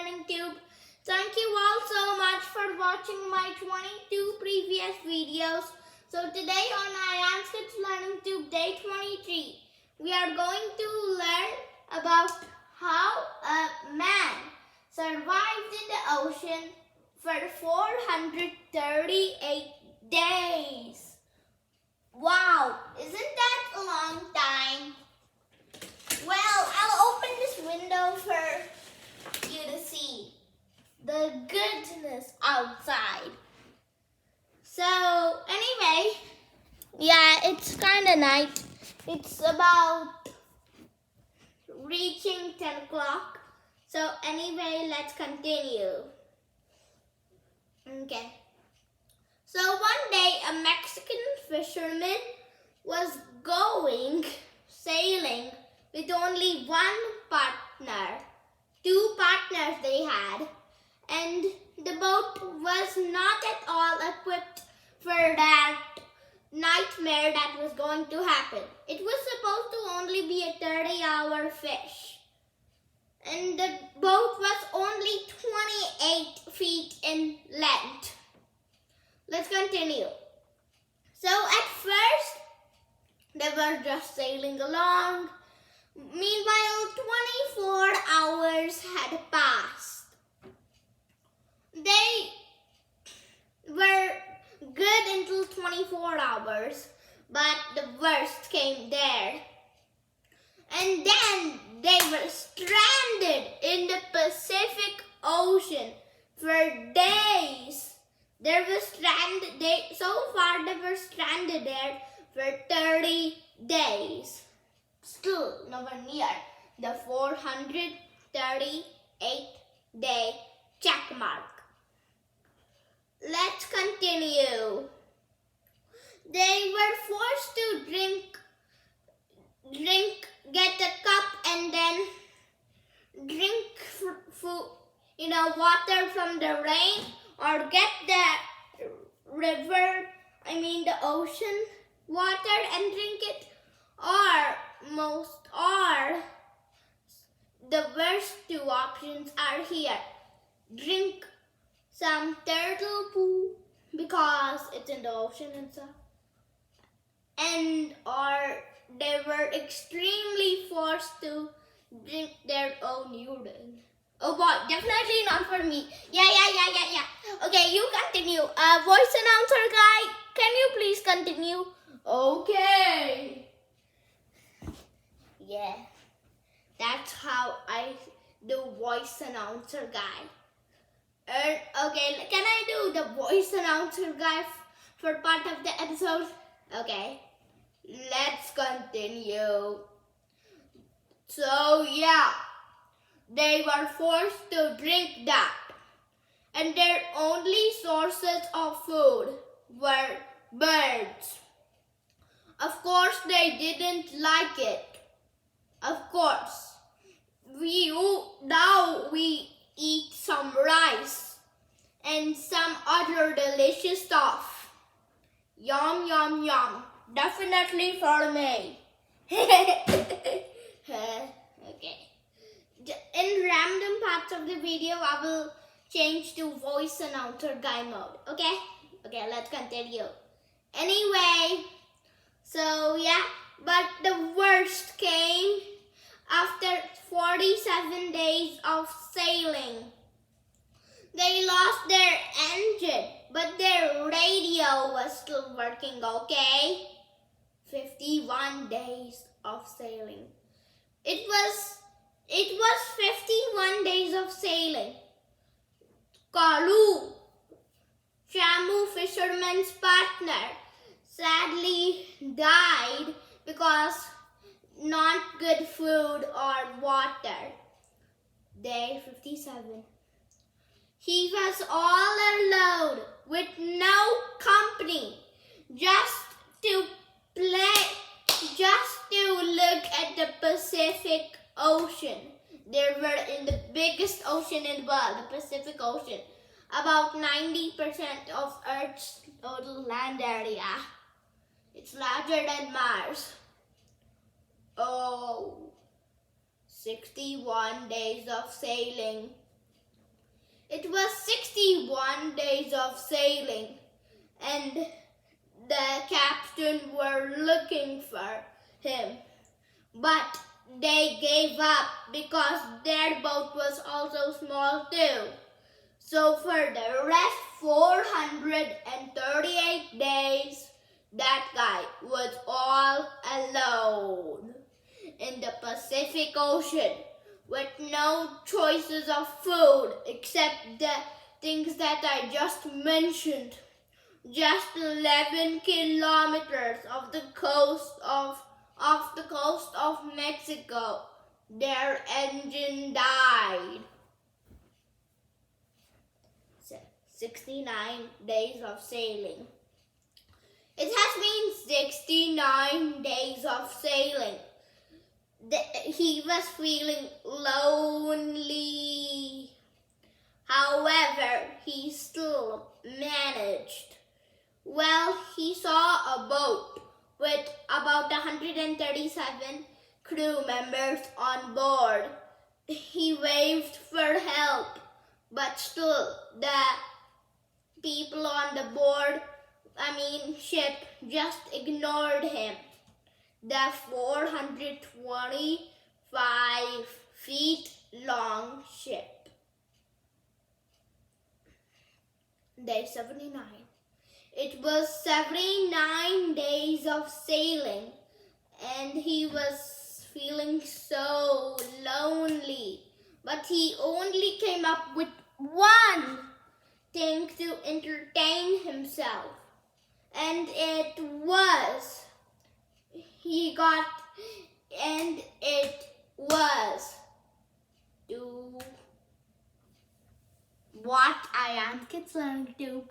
Learning Tube. Thank you all so much for watching my 22 previous videos. So today on IANS Kids Learning Tube Day 23, we are going to learn about how a man survived in the ocean for 438 days. Wow, isn't that a long time? Well, I'll open this window for you to see the goodness outside. So, anyway, yeah, it's kind of night. It's about reaching 10 o'clock. So, anyway, let's continue. Okay. So, one day, a Mexican fisherman was going sailing with only one partner. Two partners they had. And the boat was not at all equipped for that nightmare that was going to happen. It was supposed to only be a 30-hour fish. And the boat was only 28 feet in length. Let's continue. So at first, they were just sailing along. Meanwhile, 24 hours had passed. They were good until 24 hours, but the worst came there. And then they were stranded in the Pacific Ocean for days. So far they were stranded there for 30 days. Still nowhere near the 438-day check mark. Let's continue. They were forced to get a cup and then drink water from the rain, or get the the ocean water and drink it, or the worst two options are here. Drink some turtle poo because it's in the ocean and stuff. Or they were extremely forced to drink their own urine. Oh boy, definitely not for me. Yeah. Okay, you continue. Voice announcer guy, can you please continue? Okay. Yeah, that's how I do voice announcer guy. Okay, can I do the voice announcer guy for part of the episode? Okay, let's continue. So yeah, they were forced to drink that. And their only sources of food were birds. Of course, they didn't like it. Of course. Now we eat some rice and some other delicious stuff. Yum, yum, yum. Definitely for me. Okay. In random parts of the video, I will change to voice announcer guy mode. Okay? Okay, let's continue. Anyway, so yeah, but the worst came after 47 days of sailing. They lost their engine, but their radio was still working, okay? 51 days of sailing. It was 51 days of sailing. Kalu, Shamu fisherman's partner, sadly died because not good food or water. Day 57. He was all alone with no company, just to look at the Pacific Ocean. They were in the biggest ocean in the world, the Pacific Ocean. About 90% of Earth's total land area. It's larger than Mars. Oh, 61 days of sailing. It was 61 days of sailing, and the captain were looking for him. But they gave up because their boat was also small too. So for the rest 438 days, that guy was all alone in the Pacific Ocean with no choices of food except the things that I just mentioned. Just 11 kilometers off the coast of Mexico, their engine died. 69 days of sailing. It has been 69 days of sailing. He was feeling lonely. However, he still managed. Well, he saw a boat with about 137 crew members on board. He waved for help, but still the people on the ship just ignored him. The 425 feet long ship. Day 79. It was 79 days of sailing, and he was feeling so lonely. But he only came up with one thing to entertain himself, and it was to what I am concerned to.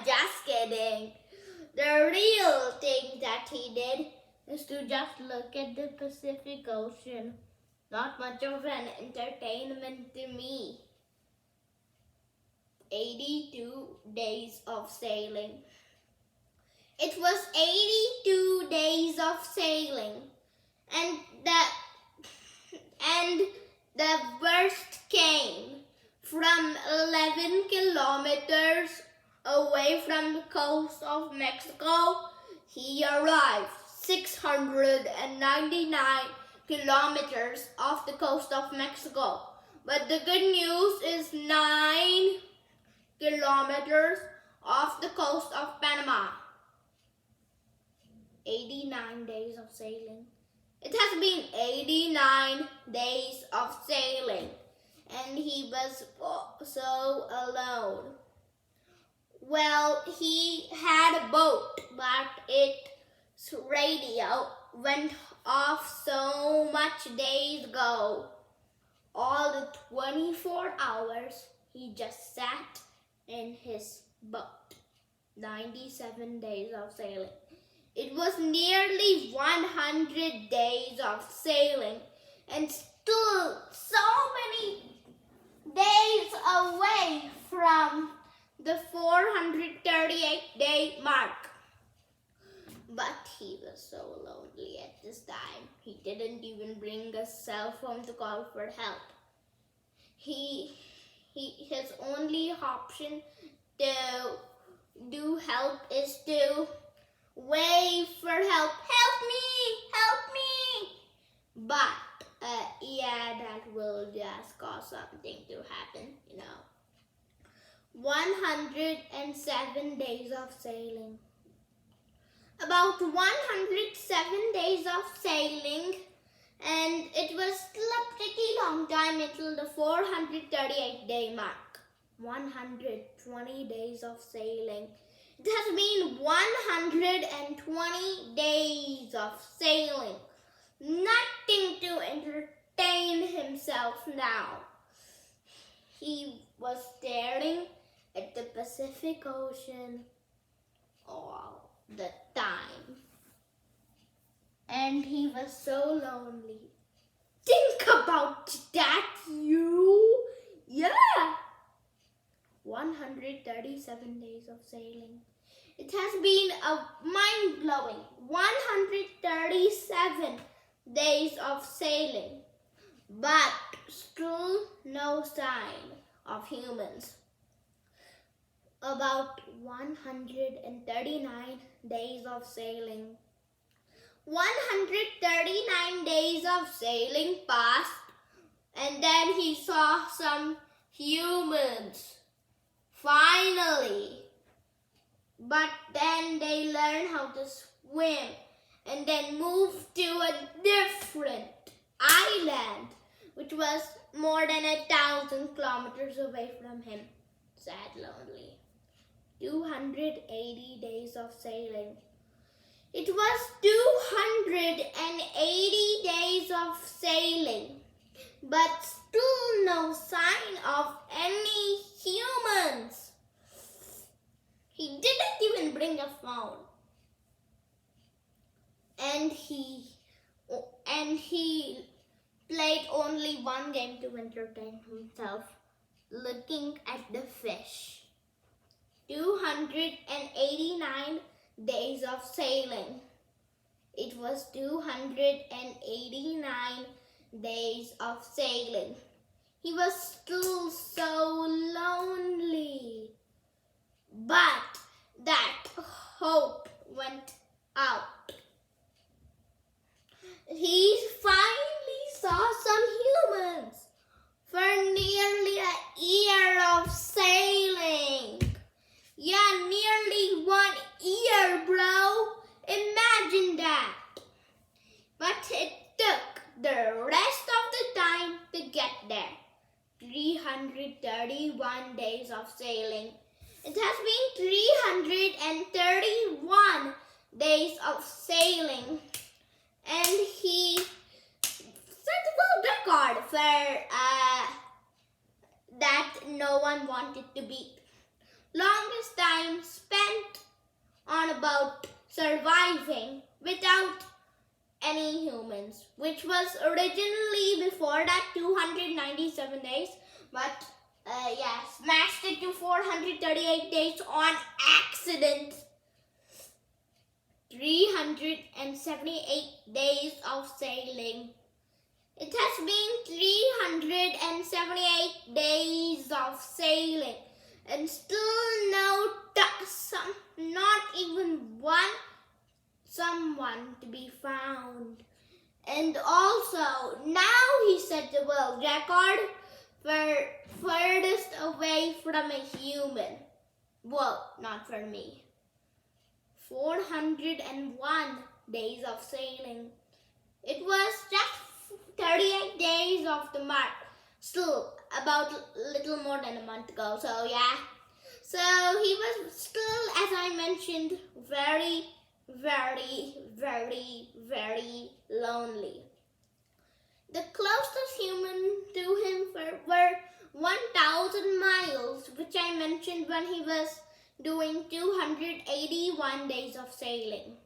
Just kidding. The real thing that he did is to just look at the Pacific Ocean. Not much of an entertainment to me. 82 days of sailing. It was 82 days of sailing, and the worst came. From 11 kilometers away from the coast of Mexico, he arrived 699 kilometers off the coast of Mexico. But the good news is 9 kilometers off the coast of Panama. 89 days of sailing. It has been 89 days of sailing, and he was so alone. Well, he had a boat, but its radio went off so much days ago. All the 24 hours, he just sat in his boat. 97 days of sailing. It was nearly 100 days of sailing, and still so many days away from the 438-day mark. But he was so lonely at this time. He didn't even bring a cell phone to call for help. His only option to do help is to wave for help. Help me! Help me! But that will just cause something to happen, 107 days of sailing. About 107 days of sailing, and it was still a pretty long time until the 438-day mark. 120 days of sailing. It has been 120 days of sailing. Nothing to entertain himself now. He was staring at the Pacific Ocean all the time. And he was so lonely. Think about that, you. Yeah. 137 days of sailing. It has been a mind-blowing 137 days of sailing, but still no sign of humans. About 139 days of sailing. 139 days of sailing passed, and then he saw some humans. Finally. But then they learned how to swim and then moved to a different island, which was more than 1,000 kilometers away from him. Sad, lonely. 280 days of sailing. It was 280 days of sailing, but still no sign of any humans. He didn't even bring a phone. And he played only one game to entertain himself, looking at the fish. 289 days of sailing. It was 289 days of sailing. He was still so lonely. But that hope went out. He finally saw some humans for nearly a year of sailing. Yeah, nearly 1 year, bro. Imagine that. But it took the rest of the time to get there. 331 days of sailing. It has been 331 days of sailing. And he set a world record for that no one wanted to beat. Longest time spent on a boat surviving without any humans, which was originally before that 297 days, but smashed it to 438 days on accident. 378 days of sailing. It has been 378 days of sailing, and still not even one someone to be found. And also, now he set the world record for furthest away from a human. Well, not for me. 401 days of sailing. It was just 38 days of the mark. Still, about little more than a month ago. So yeah. So he was still, as I mentioned, very, very, very, very lonely. The closest human to him were 1,000 miles, which I mentioned when he was doing 281 days of sailing.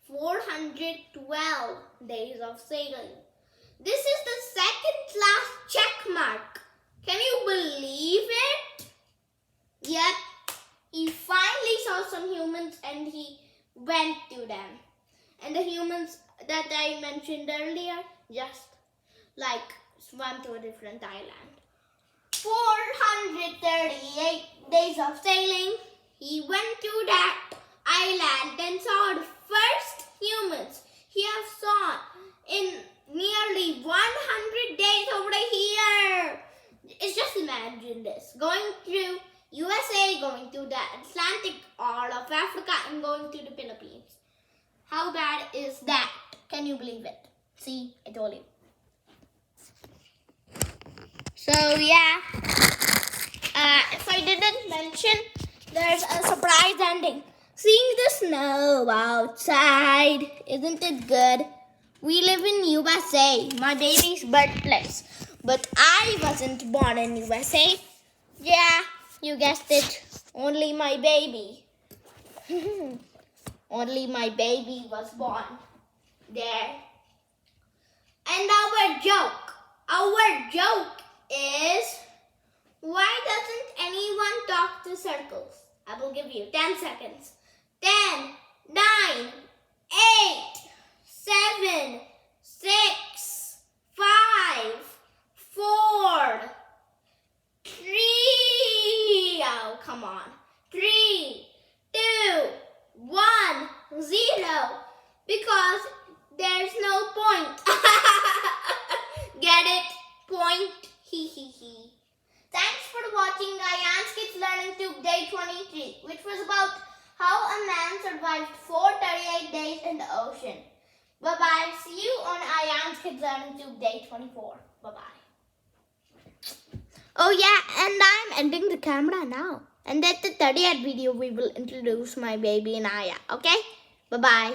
412 days of sailing. This is the second last check mark. Can you believe it? Yet, he finally saw some humans and he went to them. And the humans that I mentioned earlier just swam to a different island. 438 days of sailing. He went to that island and saw the first humans he has saw in nearly 100 days over here. It's just imagine this. Going through USA, going to the Atlantic, all of Africa, and going to the Philippines. How bad is that? Can you believe it? See, I told you. So yeah, if I didn't mention, there's a surprise ending. Seeing the snow outside, isn't it good? We live in USA, my baby's birthplace. But I wasn't born in USA. Yeah, you guessed it. Only my baby. Only my baby was born there. And our joke is, why doesn't anyone talk to circles? I will give you 10 seconds. 10, 9, 8, 7, 6, 5, 4, 3, 2, 1, 0. Because there's no point. Get it? Point. Hee hee hee. Thanks for watching Ayan's Kids Learning Tube Day 23, which was about how a man survived 438 days in the ocean. Bye-bye. See you on Ayan's Kids Learning Tube Day 24. Bye-bye. Oh yeah, and I'm ending the camera now. And at the 30th video, we will introduce my baby Naya. Okay? Bye-bye.